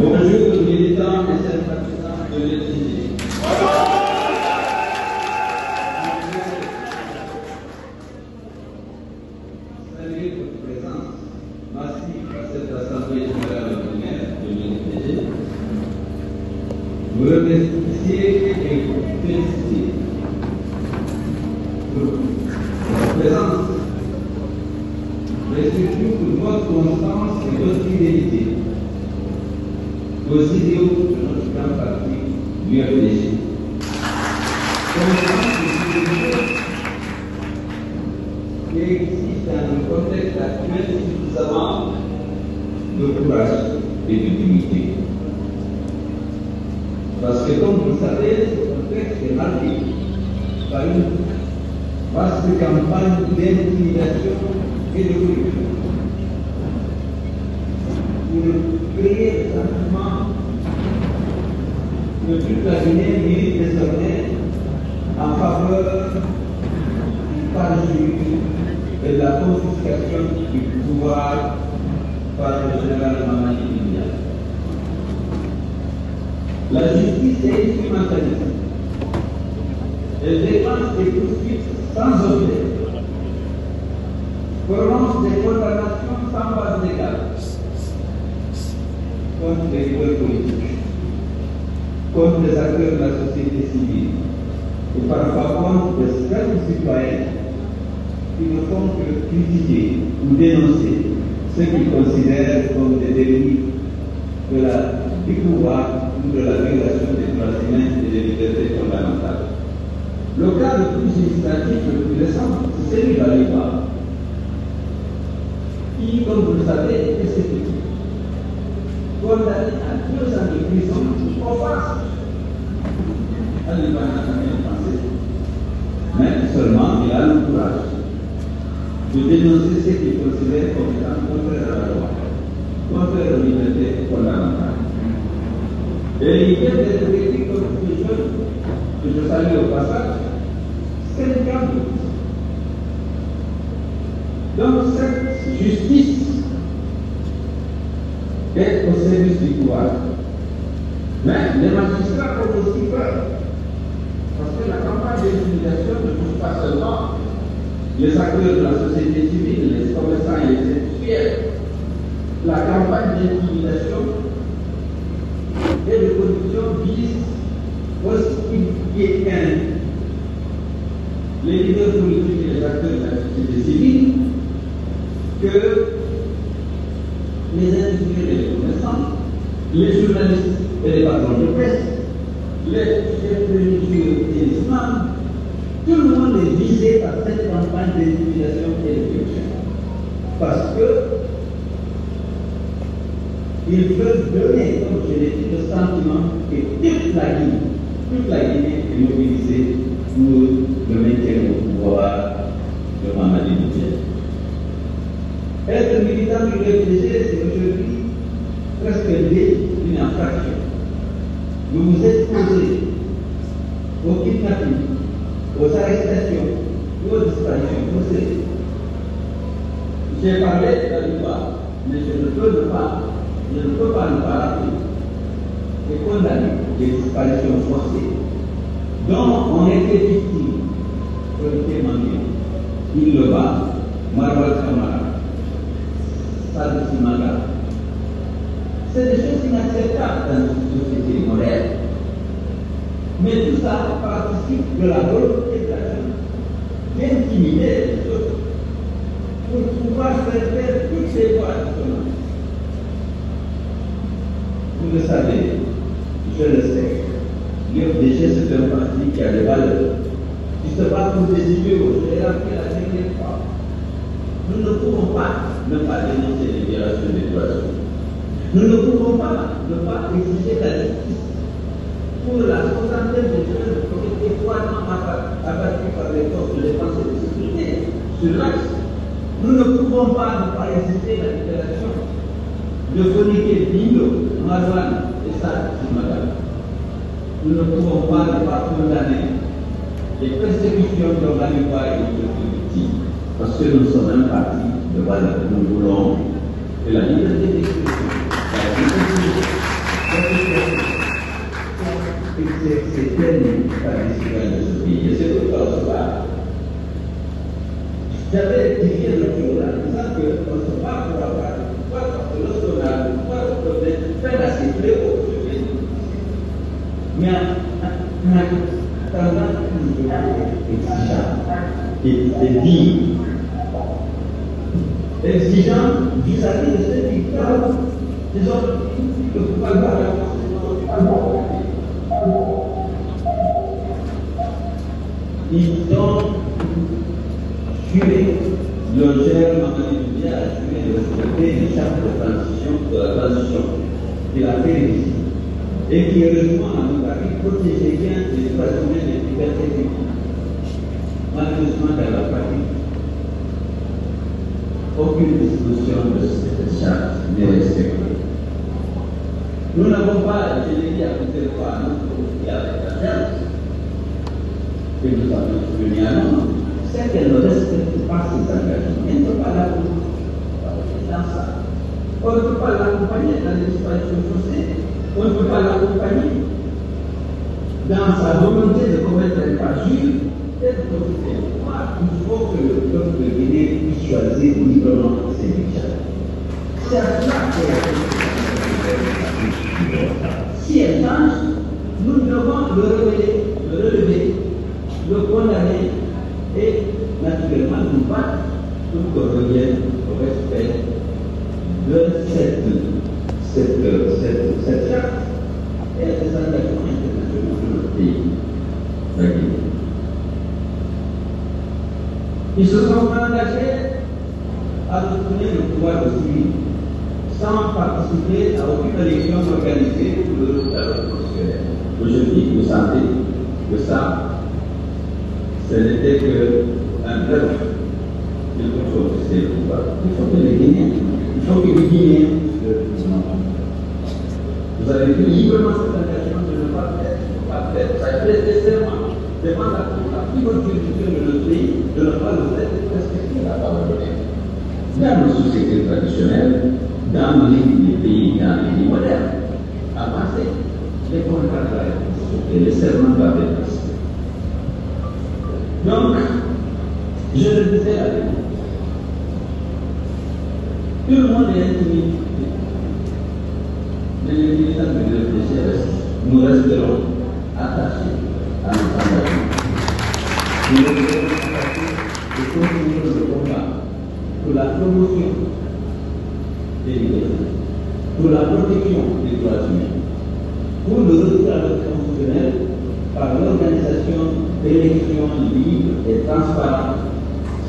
Bonjour, militants et sympathisants de l'ETG. Saluez votre présence massive à cette Assemblée générale ordinaire de l'ETG. Vous remercier et vous féliciter pour votre présence, mais surtout pour votre constance et votre fidélité aux idéaux de notre grand parti, l'UFDG. Constance et fidélité qui existe dans le contexte actuel suffisamment de courage et d'humilité. Parce que, comme vous le savez, ce contexte est marqué par une vaste campagne d'intimidation et de corruption pour créer le sentiment que toute la Guinée milite désormais en faveur du parjure et de la confiscation du pouvoir par le général Mamadi Doumbouya. La justice est instrumentalisée. Elle dépense des poursuites sans objet, prononce des condamnations sans base légale contre les leaders politiques, contre les acteurs de la société civile et parfois contre des simples citoyens qui ne font que critiquer ou dénoncer ce qu'ils considèrent comme des dérives du pouvoir ou de la violation des droits humains et des libertés fondamentales. Le cas le plus significatif, le plus récent, c'est celui d'Aliba, qui, comme vous le savez, est persécuté, condamné à 2 ans de prison pour offense. Aliba n'a jamais pensé, mais seulement il a le courage de dénoncer ce qu'il considère comme étant contraire à la loi, contraire aux libertés fondamentales. Et il vient d'être écrit comme ce jeune, que je salue au passage, 5 ans de prison. Donc cette justice est au service du pouvoir. Mais les magistrats ont aussi peur. Parce que la campagne d'intimidation ne touche pas seulement les acteurs de la société civile, les commerçants et les industriels. La campagne d'intimidation et de corruption vise aussi les leaders politiques et les acteurs de la société civile que les industriels et les commerçants, les journalistes et les patrons de presse, les chefs religieux et les imams. Tout le monde est visé par cette campagne d'intimidation et de corruption. Parce que ils veulent donner, comme je l'ai dit, le sentiment que toute la Guinée est mobilisée pour le maintien au pouvoir de Mamadi Doumbouya. Être militant du FDG, c'est aujourd'hui presque une infraction. Vous vous exposez au kidnapping, aux arrestations, aux disparitions forcées. J'ai parlé d'Aliba, mais je ne peux pas ne pas rappeler et condamner les disparitions forcées dont on était victime. Premier Mangé, Ileba, Marwal Kamara, Sadou Simaga. C'est des choses inacceptables dans une société moderne. Mais tout ça participe de la volonté de la jeune d'intimider les autres pour pouvoir faire toutes ces voies dissonantes. Vous le savez, je le sais, l'UFDG c'est un parti qui a des valeurs, qui se bat pour des idéaux. Je l'ai rappelé la dernière fois. Nous ne pouvons pas ne pas dénoncer les violations des droits humains. Nous ne pouvons pas ne pas exiger la justice pour la soixantaine de jeunes qui ont été froidement abattus par les forces de défense et de sécurité sur l'axe. Nous ne pouvons pas ne pas exiger la libération de Fonike Bingo, Marwan et Sadou Simaga. Nous ne pouvons pas ne pas condamner les persécutions dont l'Aliba et d'autres victimes, parce que nous sommes un parti de valeurs. Nous voulons que la liberté d'expression, la liberté c'est tellement par les citoyens de ce pays. Et c'est pourquoi on se bat. J'avais rectifié le jour en disant qu'on se bat pour avoir le pouvoir, parce que lorsqu'on a le pouvoir, on peut faire la siffler au pays. Mais en attendant que nous exigeants et dignes, exigeants vis-à-vis de ceux qui parlent des autres, le pouvoir de la ils ont juré, le gère Mamadi Doumbouya a juré de respecter les chartes de la transition de la télévision et qui heureusement à mon avis protégeait bien les droits humains et les libertés publiques. Malheureusement dans la pratique, aucune disposition de cette charte n'est respectée. Nous n'avons pas, je l'ai dit à plusieurs fois, notre conflit avec la charte que nous avons souligné à nous, c'est qu'elle ne respecte pas ses engagements. Elle ne peut pas l'accompagner dans ça. On ne peut pas l'accompagner dans les disparitions forcées. On ne peut pas l'accompagner dans sa volonté de commettre un parjure et de profiter du pouvoir. Il faut que le peuple de Guinée puisse choisir librement ses dirigeants. C'est à cela que si elle change, nous devons le relever, le condamner et naturellement nous battre pour qu'on revienne au respect de cette charte et des engagements internationaux de notre pays, la Guinée. Ils se sont engagés à soutenir le pouvoir de Syrie sans participer à aucune élection organisée pour le résultat constitutionnel. Aujourd'hui, vous sentez que ça, ce n'était qu'un rêve. Il faut contester le pouvoir. Il faut que les Guinéens, il faut que les Guinéens, vous avez pris librement cet engagement de ne pas faire. Ça a été nécessairement devant la plus bonne culture de notre pays de ne pas le faire respecter la parole donnée. Dans nos sociétés traditionnelles, dans les pays modernes, avancés, les contrats de la réponse et les serments doivent être respectés. Donc, je le disais à vous, tout le monde est intimidé. Mais les militants de l'EPC, nous resterons attachés à notre engagement. Nous resterons attachés et continuerons le combat pour la promotion des libertés, pour la protection des droits humains, pour le retour à l'ordre constitutionnel par l'organisation d'élections libres et transparentes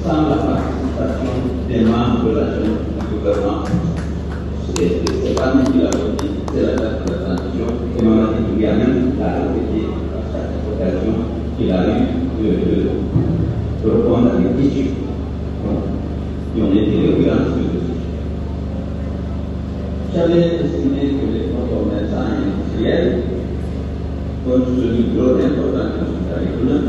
sans la participation des membres de la Chambre du gouvernement. C'est pas nous qui l'avons dit, c'est la date de la transition et Mamadi Doumbouya même l'a répété à chaque occasion qu'il a eu de répondre à des questions qui ont été récurrentes sur le sujet. J'avais estimé que les commerçants industriels, compte tenu de l'ordre important de notre agriculture,